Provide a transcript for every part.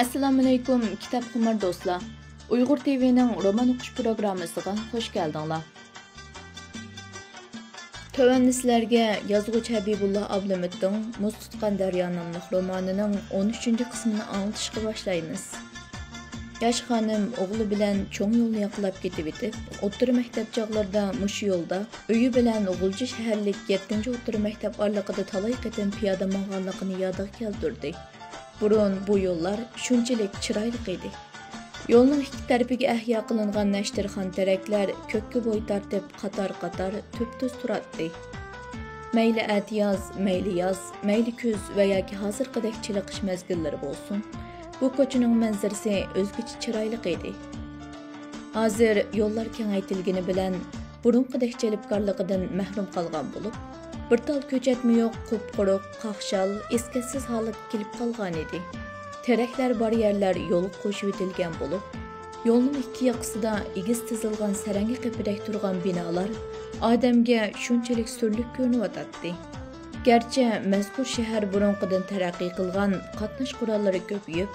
Assalomu alaykum kitob qimir do'stlar. Uyg'ur TV'ning roman o'qish programmasiga xush keldinglar. Tövəndə sizlərə yazğıcı Habibullah Abdulmuttin Muz tutqan daryo nomli romanining 13-cü qismini anlatışqa başlaymiz. Yosh xonim o'g'li bilan cho'ng yo'lni yaqlab ketib etib, o'rta maktab chog'larida mushu yo'lda uyi bilan G'ulji shaharlik 7-o'rta maktab oraliqida talay qatim piyoda mang'anligini yodiga keltirdi. Burun bu yo'llar shunchalik chiroyli edi. Yo'lning ikki tarafiga ahyo qilingan nashtirxon teraklar ko'kka bo'y tortib qator-qator tub-tuz turadi. Mayli atyoz, mayli yoz, mayli kuz va yoki hozirgidek chiliqish mezgillari bo'lsin, bu ko'chaning manzarasi o'zgacha chiroyli edi. Hozir yo'llar kengaytilgani bilan burunqidek jalbkorligidan mahrum qolgan bo'lib, bir tal ko'chatmi yo'q, qup-quruq, qaqshal, eskitsiz holat kelib qolgan edi. Teraklar bar yerlar yo'l qo'shib etilgan bo'lib, yo'lning ikki yoqasida egiz tizilgan sarangi qipidek turgan binolar odamga shunchalik surlik ko'rinayotdi. Garchi mazkur shahar burunqidan taraqqiy qilgan, qatnash qurollari ko'payib,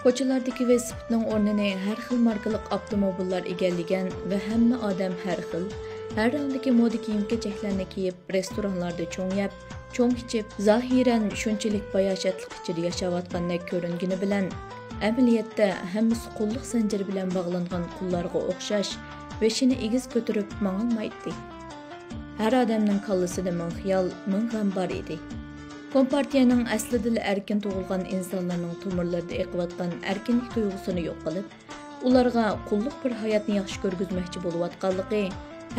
ko'chalardagi velosipedning o'rnini har xil markalik avtomobillar egallagan va hamma odam har xil her rangdagi moda kiyim-kechaklarni kiyib, restoranlarda cho'ng yeb, cho'ng ichib, zohiran shunchalik bayoshatlik ichida yashayotgandek ko'ringani bilan, amaliyotda hammasi qulluq zanjiri bilan bog'langan qullarga o'xshash, beshini egiz ko'tarib mang'ilmaydi. Har odamning kallasida ming xiyol, ming g'am bor edi. Kompartiyaning aslida erkin tug'ilgan insonlarning tomirlarida eqiyotgan erkinlik tuyg'usini yo'q qilib, ularga qulluq bir hayotni yaxshi ko'rgizmoqchi bo'layotganligi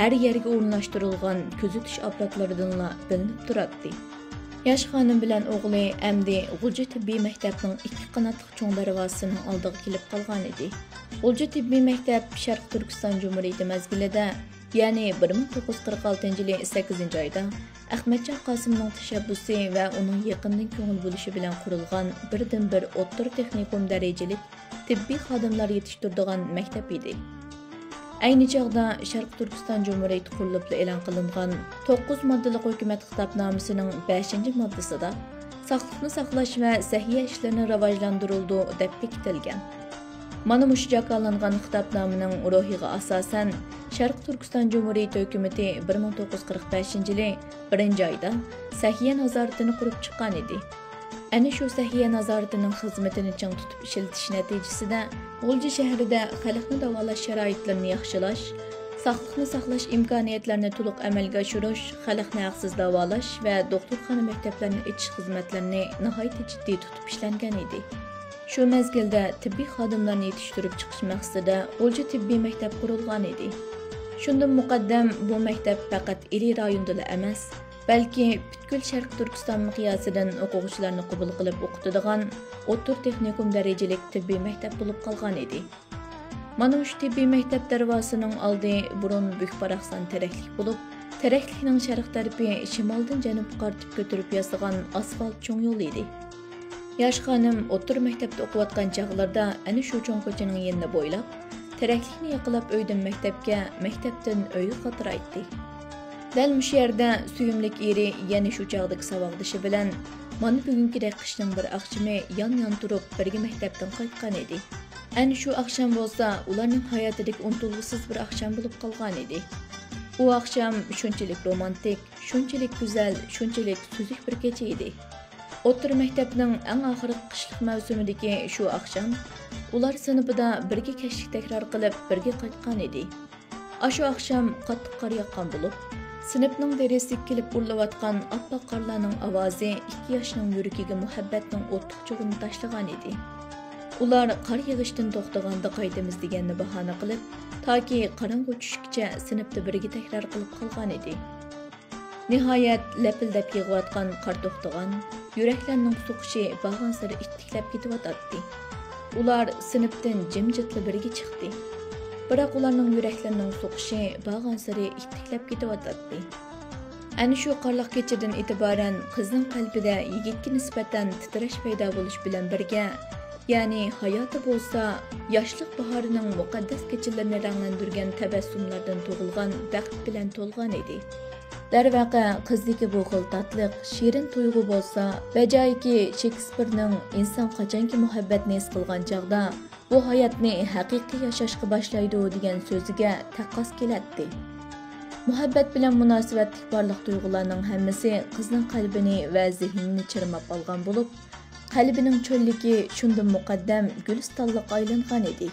her yerga o'rnashtirilgan kuzatish aparatlaridan bilinib turadi. Yosh xonim bilan o'g'li Amdi G'ulji tibbiy maktabining ikki qanotli cho'ng darvozasining oldiga kelib qolgan edi. G'ulji tibbiy maktab Sharq Turkiston Jumhuriyati mazgilida, ya'ni 1946-yili 8-oyda Ahmadjon Qosimning tashabbusi va uning yaqindan ko'ngil bo'lishi bilan qurilgan birdan-bir o'rta texnikum darajalik tibbiy xodimlar yetishtiradigan maktab edi. Ayni chog'da Sharq Turkiston Jumhuriyati qurilib e'lon qilingan 9 moddalik hukumat xitobnomasining 5-moddasida sog'liqni saqlash va sahiya ishlarini rivojlantirildi deb bekitilgan. Mana mushu jaqalangan xitobnomaning ruhiga asosan Sharq Turkiston Jumhuriyati hukumati 1945-yili 1-oyda sahiya nazoratini qurib chiqqan edi. Ana shu sahiya nazoratining xizmatini chang tutib ishlatish natijasida G'ulji shahrida xalqni davolash sharoitlarini yaxshilash, sog'liqni saqlash imkoniyatlarini to'liq amalga oshirish, xalqni haqsiz davolash va doktorxona maktablarini ichish xizmatlarini nihoyatda jiddiy tutib ishlangan edi. Shu mezgilda tibbiy xodimlarni yetishtirib chiqish maqsadida G'ulji tibbiy maktab qurilgan edi. Shundan muqaddam bu maktab faqat iri rayonda emas, balki butkul Sharq Turkiston miqyosidan o'quvchilarni qabul qilib o'qitadigan o'rta texnikum darajalik tibbiy maktab bo'lib qolgan edi. Mana shu tibbiy maktab darvozasining oldi burun bukparaqsan teraklik bo'lib, teraklikning sharq tarafi shimoldan janubga qartib ko'tarib yasagan asfalt cho'ng yo'l edi. Yosh xonim o'rta maktabda o'qiyotgan chog'larda ana shu cho'ng ko'chaning yanida bo'ylab, teraklikni yaqinlab uydan maktabga, maktabdan uyga qatiraydi. Dal mush yerda suyumlik eri yana shu chog'dagi saboqdishi bilan mana bugünkidek qishning bir oqshimi yon-yon turib birga maktabdan qaytgan edi. Ana shu oqshom bo'lsa, ularning hayotidagi unutilg'isiz bir oqshom bo'lib qolgan edi. U oqshom shunchalik romantik, shunchalik go'zal, shunchalik suzuk bir kecha edi. O'rta maktabning eng oxirgi qishlik mavsumidagi shu oqshom ular sinfida birga kashlik takror qilib birga qaytgan edi. Ashu oqshom qattiq qor yoqqan bo'lib, sinfning deresiga kelib urilayotgan oppoq qorlarning ovozi 2 yoshning yuragiga muhabbatning o'ttiq cho'g'ini tashlagan edi. Ular qor yig'ishdan to'xtaganda qaytamiz deganni bahona qilib, toki qorong'u tushguncha sinfda birga takror qilib qolgan edi. Nihoyat lapildab yig'ayotgan qor to'xtagan, yuraklarning so'qishi bag'an sari ittiklab ketayotdi. Ular sinfdan jimjitli birga chiqdi. Biroq ularning yuraklarining so'qishi bag'an sari ittiklab ketayotdi. Ana shu qorliq kechadan e'tiboran qizning qalbida yigitga nisbatan titrash paydo bo'lish bilan birga, ya'ni hayoti bo'lsa, yoshlik bahorining muqaddas kechalarini ranglantirgan tabassumlardan tug'ilgan baxt bilan to'lgan edi. Darvaqa qizdagi bu xil tatliq, shirin tuyg'u bo'lsa, bajoyiki Shekspirning inson qachonki muhabbatni his qilgan chaqda bu hayotni haqiqiy yashashga boshlaydi degan so'ziga taqqos keladi. Muhabbat bilan munosabatlik barliq tuyg'ularning hammasi qizning qalbini va zehnini chirmab olgan bo'lib, qalbining cho'lligi shundan muqaddam gulistonliq aylangan edi.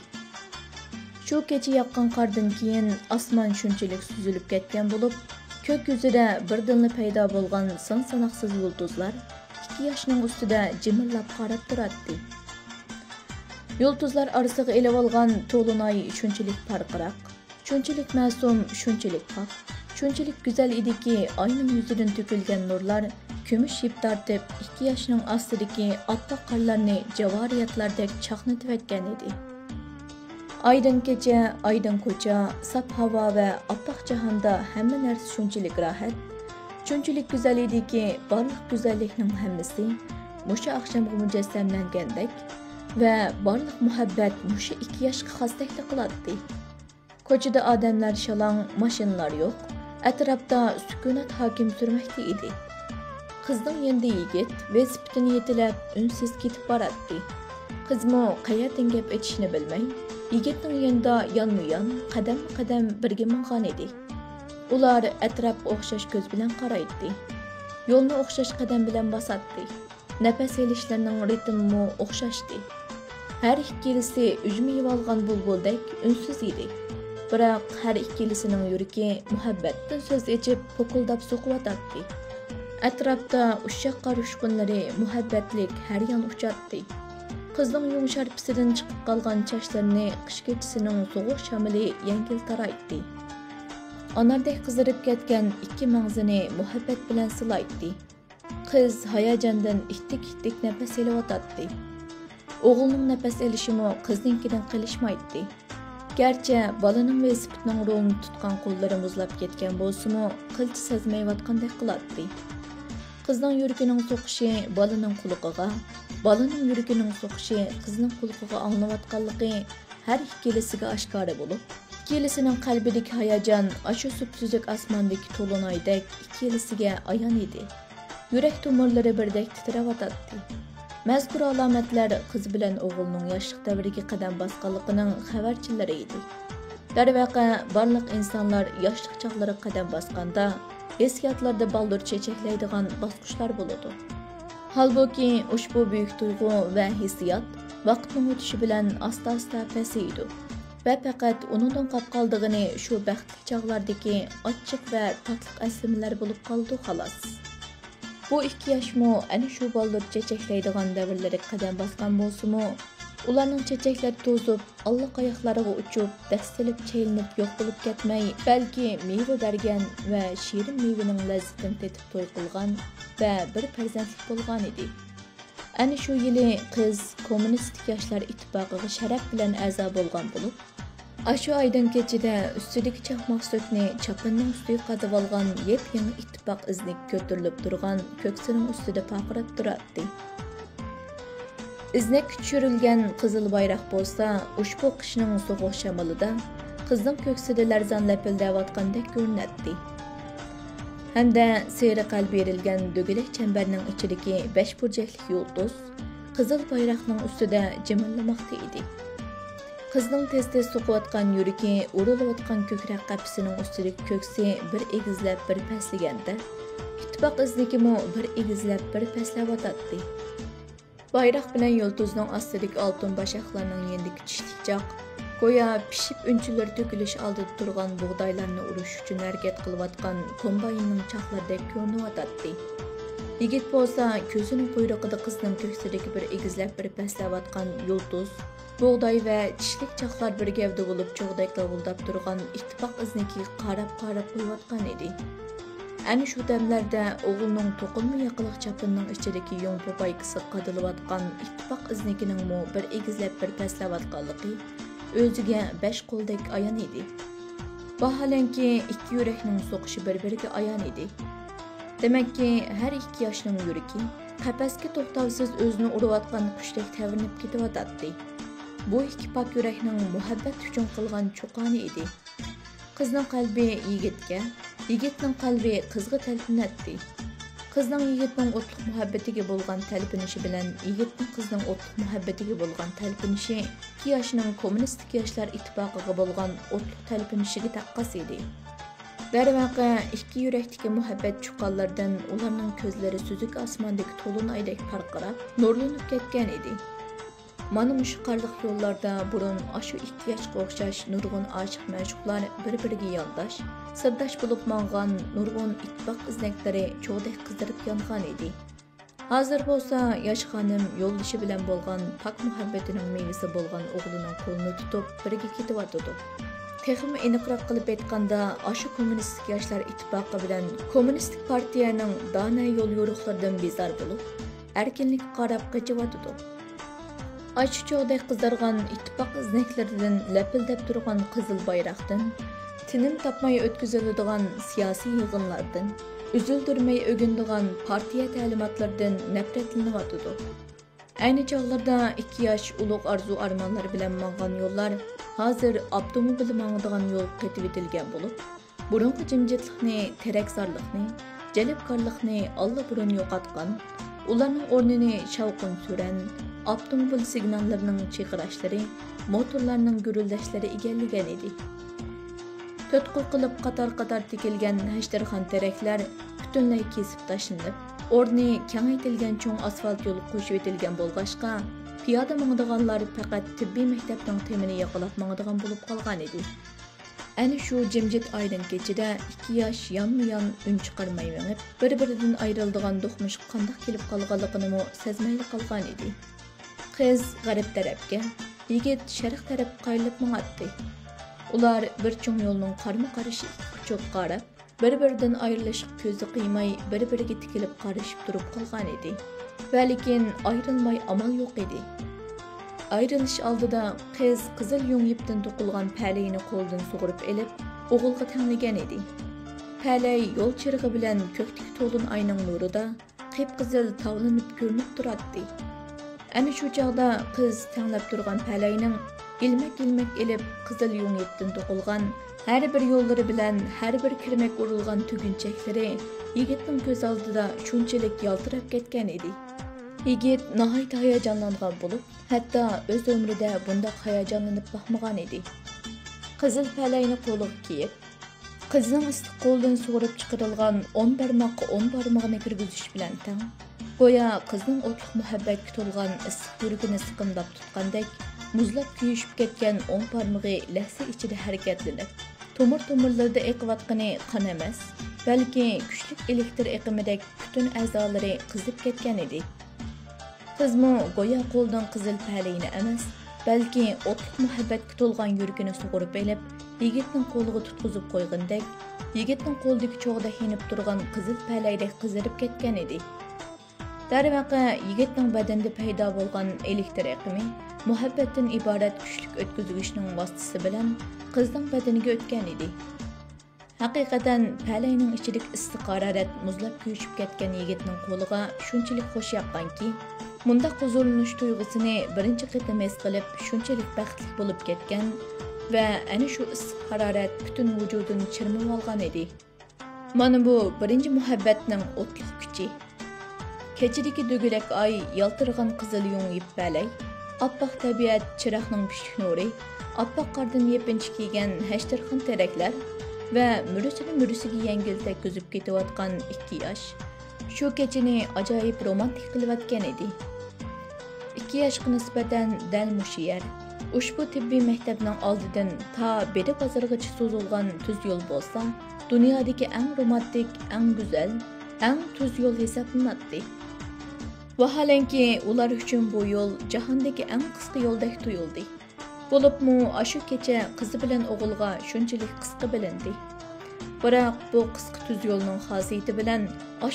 Shu kecha yoqqan qordan keyin osmon shunchalik suzilib ketgan bo'lib, ko'k yuzida birdanla paydo bo'lgan son-sanoqsiz yulduzlar 2 yoshning ustida jimirlab qarab turardi. Yulduzlar orasiga elib olgan to'linoy shunchalik parqiroq, shunchalik ma'sum, shunchalik pok, shunchalik go'zal ediki, oyning yuzidan to'kilgan nurlar kumush ip tortib 2 yoshning ostidagi oppoq qorlarni javoriyatlardek chaqnatib o'tgan edi. Aydın kecha, aydın ko'cha, saf havo va oppoq jahonda hamma narsa shunchalik rohat, shunchalik go'zal ediki, barliq go'zallikning hammasi musha oqshomga mujassamlangandek va barliq muhabbat musha 2 yoshga xoslik qiladi. Ko'chada odamlar shalong, mashinalar yo'q, atrofda sukunat hokim surmoqda edi. Qizning endi yigit velosipedini yetilab unsiz ketib boradi. Qizmo qayerdan gap aytishni bilmay, yigitning yanında yonma-yon, qadam-qadam birga mingan edi. Ular atrofga o'xshash ko'z bilan qaraydi. Yo'lni o'xshash qadam bilan bosadi. Nafas elishlarining ritmi o'xshashdi. Har ikkilisi ujmay olgan bulbuldek unsiz edi. Biroq har ikkilisining yuragi muhabbatdan so'z echib po'qildab so'qiyotdi. Atrofda ushshaq qarushqunlari muhabbatlik har yon uchatdi. Qizning yumsharpisidan chiqib qolgan chochlarini qish kechasining sovuq shamili yengil taraydi. Onardek qizarib ketgan 2 mag'zini muhabbat bilan silaydi. Qiz hayajondan ittik-ittik nafas olayotdi. O'g'ilning nafas olishimi qizninkidan qilishmaydi. Garchi bolaning velosipedning rolini tutgan qo'llari muzlab ketgan bo'lsa-mu, qilchi sezmayotgandek qiladi. Qizning yuragining so'qishi bolaning quloqiga, bolaning yuragining so'qishi qizning quloqiga anglayotganligi har ikkilisiga oshkora bo'lib, ikkilisining qalbidagi hayajon ashu supsuzuk osmondagi to'linoydek ikkilisiga ayon edi. Yurak tomirlari birdek titrayotdi. Mazkur alomatlar qiz bilan o'g'ilning yoshlik davriga qadam bosganligining xabarchilari edi. Darvaqa barliq insonlar yoshlik chog'lariga qadam bosganda hissiyotlarda baldur chechaklaydigan bosqichlar bo'ladi. Halbuki ushbu buyuk tuyg'u va hissiyot vaqtning o'tishi bilan asta-asta pasaydi va faqat uningdan qolib qoldig'ini shu baxtli chog'lardagi ochiq va tatliq aslimalar bo'lib qoldi xolos. Bu 2 yoshmo ana shu baldur chechaklaydigan davrlarga qadam bosgan bo'lsa-mu, ularning chechaklari to'zib, allaqayoqlariga uchib, dastilib chaylinib yo'q bo'lib ketmay, balki meva bergan va shirin mevaning lazzatini tetib to'y qilgan va bir farzandlik bo'lgan edi. Ana shu yili qiz Kommunistik yoshlar ittifoqiga sharaf bilan a'zo bo'lgan bo'lib, ashu aydın kechida ustidagi chaqmoq so'kni chapinning ustiga qadab olgan yep-yangi ittifoq izni ko'tarilib turgan ko'ksining ustida paqirab turardi. Iznek tushirilgan qizil bayroq bo'lsa, ushbu qishning sovuq shamolida qizning ko'ksida larzon lapildayotgandek ko'rinadi. Hamda seri qalb berilgan do'gilak chambarning ichidagi 5 burchakli yulduz qizil bayroqning ustida jimirlamoqda edi. Qizning tez-tez so'qiyotgan yuragi urilayotgan ko'krak qapisining ustidagi ko'ksi bir egizlab bir pasliganda, ittifoq iznikimi bir egizlab bir paslayotdi. Bayroq bilan yulduzning ostidagi oltin bashaqlarning yendiki tishlikchoq, go'yo pishib unchilar to'kilish oldida turgan bug'doylarni urish uchun harakat qilayotgan kombaynning chaqlaridek ko'rinayotdi. Yigit bo'lsa ko'zining quyrug'ida qizning ko'ksidagi bir egizlab bir paslayotgan yulduz, bug'doy va tishlik chaqlar bir gavda bo'lib cho'g'dak lavuldab turgan ittifoq iznikiga qarab qo'yayotgan edi. Ana shu damlarda o'g'ilning to'qilma yaqiliq chapinning ichidagi yung po'paykisi qadilayotgan ittifoq iznikining bir egizlab bir paslayotganligi o'ziga 5 qo'ldek ayon edi. Vaholanki 2 yurakning so'qishi bir-biriga ayon edi. Demakki, har 2 yoshning yuragi qafasga to'xtovsiz o'zini urayotgan qushdek tavinib ketayotdi. Bu 2 pok yurakning muhabbat uchun qilgan cho'qoni edi. Qizning qalbi yigitga, Yigitning qalbi qizga talpinatdi. Qizning yigitning o'tliq muhabbatiga bo'lgan talpinishi bilan yigitning qizning o'tliq muhabbatiga bo'lgan talpinishi ikki yoshning kommunistik yoshlar ittifoqiga bo'lgan o'tliq talpinishiga taqqas edi. Darvaqa ikki yurakdagi muhabbat chuqqanlardan ularning ko'zlari suzuk osmondagi to'lin oydek parqirab, nurlanib ketgan edi. Mana mushu qarliq yo'llarda burun ashu ikki yoshga o'xshash nurg'un oshiq ma'shuqlar bir-biriga yondash, sirdash bo'lib mang'an nurg'un ittifoq izlaklari cho'g'dek qizdirib yongan edi. Hozir bo'lsa yosh xonim yo'ldoshi bilan bo'lgan pok muhabbatining mevasi bo'lgan o'g'lining qo'lini tutib birga ketyotdi. Texmi aniqroq qilib aytganda, ashu kommunistik yoshlar ittifoqi bilan kommunistik partiyaning dona yo'l yo'riqlaridan bezor bo'lib, erkinlikka qarab qechiyotdi. Aşu çoğday qızargan ittifaq izneklerinden lepildep turgan qızıl bayraktan, tinim tapmay ötküzülüdügan siyasi yığınlardan, üzüldürmey ögündügan partiya talimatlardan nefretleniyotdu. Ayni çağlarda 2 yaş ulug' arzu armanlar bilen mang'an yollar hazır avtomobil mang'adigan yol qetib etilgan bo'lib, burunqi jimjitlikni, terakzorlikni, jalbkorlikni allaburun yo'qotgan, ularning o'rnini shavqin suran avtomobil signallarining chaqirashlari, motorlarning gurullashlari egallagan edi. To'tqur qilib qator-qator tikilgan hashtarxon teraklar butunlay kesib tashlanib, o'rni kengaytirilgan cho'ng asfalt yo'l qo'shib etilgan bo'lg'achqa, piyoda mang'adiganlar faqat tibbiy maktabning temini yoqilab mang'adigan bo'lib qolgan edi. Ana shu jimjit aydin kechida 2 yosh yonma-yon un chiqarmay mengib, bir-biridan ayrildigan do'qmish qandoq kelib qolganligini sezmayli qolgan edi. Qiz g'arib tarafga, yigit sharq taraf qayrilib mang'atdi. Ular bir cho'ng yo'lning qarma-qarishi quchoq qarab, bir-biridan ayrilishib ko'zi qiymay, bir-biriga tikilib qarashib turib qolgan edi. Va lekin ayrilmay amal yo'q edi. Ayrilish oldida qiz qizil yung ipdan to'qilgan palayni qo'ldan sug'urib elib, o'g'ilga tanlagan edi. Palay yo'l chirig'i bilan ko'kdagi to'lin ayning nurida qip-qizil tavlanib ko'rinib turardi. Ana shu chog'da qiz tanlab turgan palayning ilmak-ilmak elib qizil yung ipdan to'qilgan har bir yo'llari bilan har bir kirmak urilgan tugunchaklari yigitning ko'z oldida shunchalik yaltirab ketgan edi. Yigit nihoyat hayajonlangan bo'lib, hatto o'z umrida bunday hayajonlanib boqmagan edi. Qizil palayni qo'liga kiyib, qizning issiq qo'ldan sug'urib chiqarilgan 10 barmoqqa 10 barmog'ini kirgizish bilan tang, go'yo qizning o'tliq muhabbatga to'lgan issiq yuragini siqimlab tutgandek, muzlab kuyishib ketgan 10 barmog'i lahza ichida harakatlanib, tomir-tomirlarda eqiyotgani qon emas, balki kuchli elektr eqimidek butun a'zolari qizib ketgan edi. Qizmi go'yo qo'ldan qizil palayni emas, balki o'tliq muhabbatga to'lgan yuragini sug'urib elib, yigitning qo'liga tutqizib qo'ygandek, yigitning qo'lidagi cho'g'da hinib turgan qizil palaydek qizarib ketgan edi. Darvaqa yigitning badanida paydo bo'lgan elektr eqimi muhabbatdan iborat kuchli o'tkazgichning vositasi bilan qizning badaniga o'tgan edi. Haqiqatan palayning ichidagi issiq harorat muzlab kuyishib ketgan yigitning qo'liga shunchalik xush yoqqanki, mundaq huzurlanish tuyg'usini birinchi qatam his qilib, shunchalik baxtli bo'lib ketgan va ana shu issiq harorat butun vujudini chirmab olgan edi. Mana bu birinchi muhabbatning o'tliq kuchi. Kechidagi dugulak oy, yaltirgan qizil yung ip palay, oppoq tabiat chiroqning kuchli nuri, oppoq qordan yepinchi kiygan hashtarxon teraklar va murisiga yengil tekizib ketayotgan 2 yosh. Shu kechini ajoyib romantik qilayotgan edi. 2 yoshga nisbatan dal mushu yer, ushbu tibbiy maktabning oldidan ta Beri bozorgacha so'zilgan tuz yo'l bo'lsa, dunyodagi eng romantik, eng go'zal, eng tuz yo'l hisoblanadi. Vaholanki ular uchun bu yo'l jahondagi eng qisqa yo'ldek tuyuldi. Bo'libmi, shu kecha qizi bilan o'g'ilga shunchalik qisqa bilindi. Biroq bu qisqa tuz yo'lning xosiyati bilan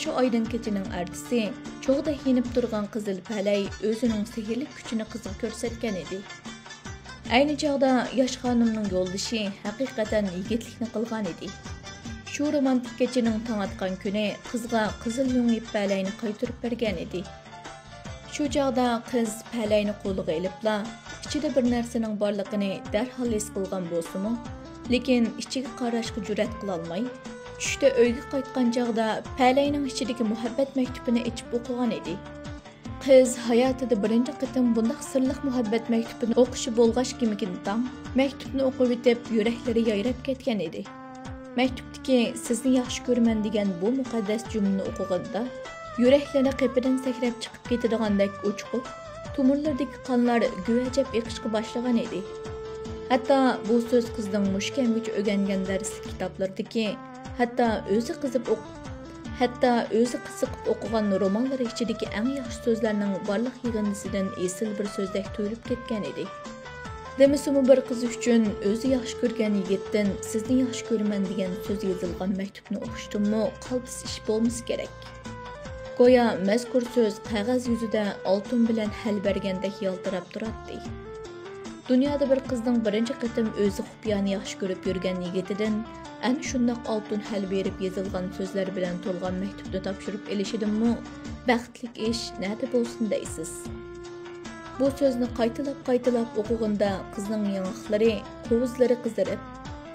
shu oydin kechining artisi cho'g'da hinib turgan qizil palay o'zining sehrli kuchini qizga ko'rsatgan edi. Ayni chog'da yosh xonimning yo'ldoshi haqiqatan yigitlikni qilgan edi. Shu romantik kechining tong atgan kuni qizga qizil yung ip palayni qaytirib bergan edi. Shu chog'da qiz palayni qo'liga elibla, ichida bir narsaning borligini darhol his qilgan bo'lsa-mu, lekin ichiga qarashga jur'at qila olmay, Tushda uyga qaytgan chog'da Palayning ichidagi muhabbat maktubini ochib o'qigan edi. Qiz hayotida birinchi qatim bunday sirliq muhabbat maktubini o'qishi bo'lg'ach kimikindan maktubni o'qib o'tib yuraklari yayrab ketgan edi. Maktubdagi sizni yaxshi ko'raman degan bu muqaddas jumlani o'qiganda yuraklarni qapidan sakrab chiqib ketadigandek o'chqib, tomirlardagi qonlar guvajab eqishga boshlagan edi. Hatto bu so'z qizning mushkamgacha o'rgangan darslik kitoblardagi, hatto o'zi qiziqib o'qigan romanlar ichidagi eng yaxshi so'zlarning barliq yig'indisidan esil bir so'zdek tuyulib ketgan edi. Demisimi bir qiz uchun o'zi yaxshi ko'rgan yigitdan sizni yaxshi ko'raman degan so'z yozilgan maktubni o'qishdimmi qaltis ish bo'lmasa kerak. Go'yo mazkur so'z qog'oz yuzida oltin bilan hal bergandek yaltirab turadi. Dunyoda bir qizning birinchi qatim o'zi xufiyani yaxshi ko'rib yurgan yigitidan ana shundoq oltin hal berib yozilgan so'zlar bilan to'lgan maktubni topshirib elishidimmi baxtlik ish nada bo'lsin deysiz. Bu so'zni qaytalab o'qiganda qizning yanaqlari, qovuzlari qizarib,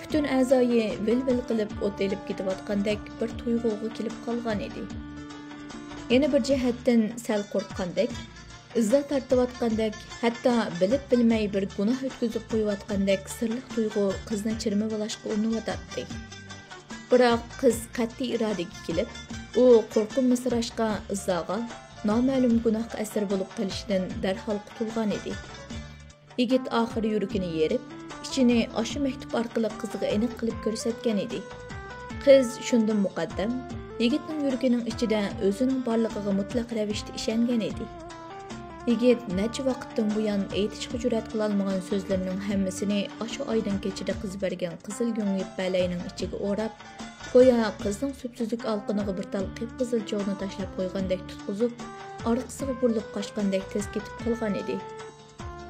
butun a'zoyi vil-vil qilib o't elib ketayotgandek bir tuyg'uga kelib qolgan edi. Yana bir jihatdan sal qo'rqqandek, izzat tortayotgandek, hatto bilib bilmay bir gunoh o'tkazib qo'yayotgandek sirliq tuyg'u qizni chirmab olashga urinayotdi. Biroq qiz qat'iy irodaga kelib, u qo'rqinmasirashqa izzoga noma'lum gunohga asir bo'lib qolishidan darhol qutulgan edi. Yigit oxiri yuragini yerib, ichini osha maktub orqali qizga aniq qilib ko'rsatgan edi. Qiz shundan muqaddam yigitning yuragining ichida o'zining borligiga mutlaq ravishda ishongan edi. Yigit necha vaqtdan buyon aytishga jur'at qila olmagan so'zlarining hammasini osha oydan kechida qiz bergan qizil go'ngib balayning ichiga o'rab, go'yo qizning subsuzlik olqiniga bir tal qip-qizil cho'g'ni tashlab qo'ygandek tutqizib, orqasiga burilib qochgandek tez ketib qolgan edi.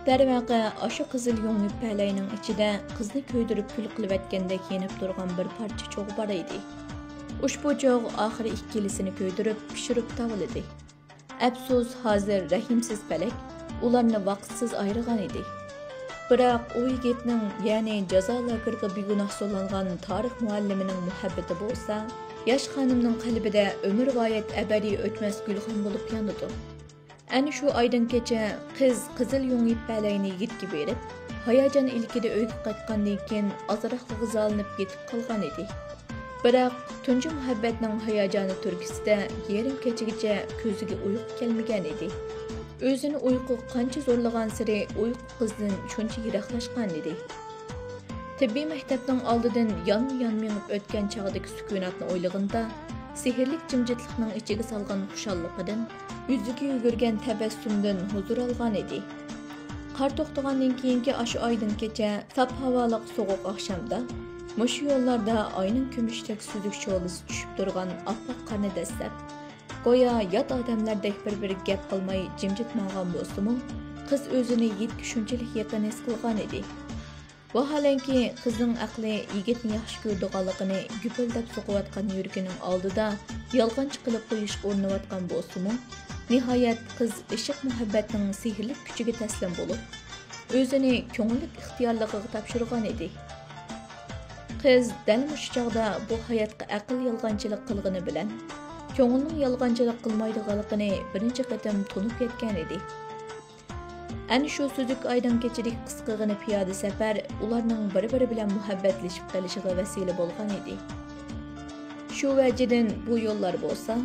Darvaqa osha qizil go'ngib balayning ichida qizni ko'ydirib kul qilib etgandek yenib turgan bir parcha cho'g' bor edi. Ushbu cho'g' oxiri ikkilisini ko'ydirib, pishirib tavalidi. Afsus, hozir rahimsiz falak ularni vaqtsiz ayirgan edi. Biroq u yigitning, ya'ni jazo lageriga begunoh so'langan tarix muallimining muhabbati bo'lsa, yosh xonimning qalbida umr g'oyat abadiy o'tmas gulxon bo'lib yonadi. Ana shu oydan kecha qiz qizil yo'ngib balayni yigitga berib, hayajon ilkida uyga qaytgandan keyin ozroq g'izolanib ketib qolgan edi. Biroq tunji muhabbatning hayajoni turkisida yarim kechagacha ko'ziga uyqu kelmagan edi. O'zini uyqu qancha zo'rlagan siri uyqu qizdan shuncha yiroqlashgan edi. Tibbiy maktabning oldidan yon-yon minib o'tgan chog'dagi sukunatni o'ylaganda, sehrlik jimjitlikning ichiga solgan xushalligidan, yuziga yugurgan tabassumdan huzur olgan edi. Qor to'xtagandan keyingi ashu oydan kecha sap havoliq sovuq oqshomda mushu yo'llarda oyning kumushdek suzuk sho'lisi tushib turgan oppoq qorni dastlab, go'yo yot odamlardek bir-biriga gap qilmay jimjit mang'an bo'lsa-mu, qiz o'zini yigitga shunchalik yaqin his qilgan edi. Vaholanki qizning aqli yigitni yaxshi ko'rdiganligini gupildab so'qiyotgan yuragining oldida yolg'onchi qilib qo'yishga urinayotgan bo'lsa-mu, nihoyat qiz ishiq muhabbatning sehrli kuchiga taslim bo'lib, o'zini ko'ngillik ixtiyorligiga topshirgan edi. Qiz dal mushu chog'da bu hayotga aql yolg'onchilik qilgani bilan ko'ngilning yolg'onchilik qilmaydiganligini birinchi qatim tunib yetgan edi. Ana shu suzuk oydan kechalik qisqagina piyoda safar ularning bir-biri bilan muhabbatlashib qolishiga vasila bo'lgan edi. Shu vajidan bu yo'llar bo'lsa,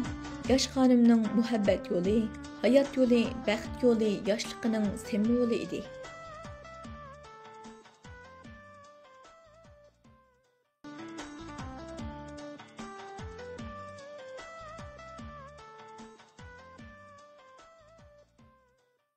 yosh xonimning muhabbat yo'li, hayot yo'li, baxt yo'li, yoshligining semmi yo'li edi.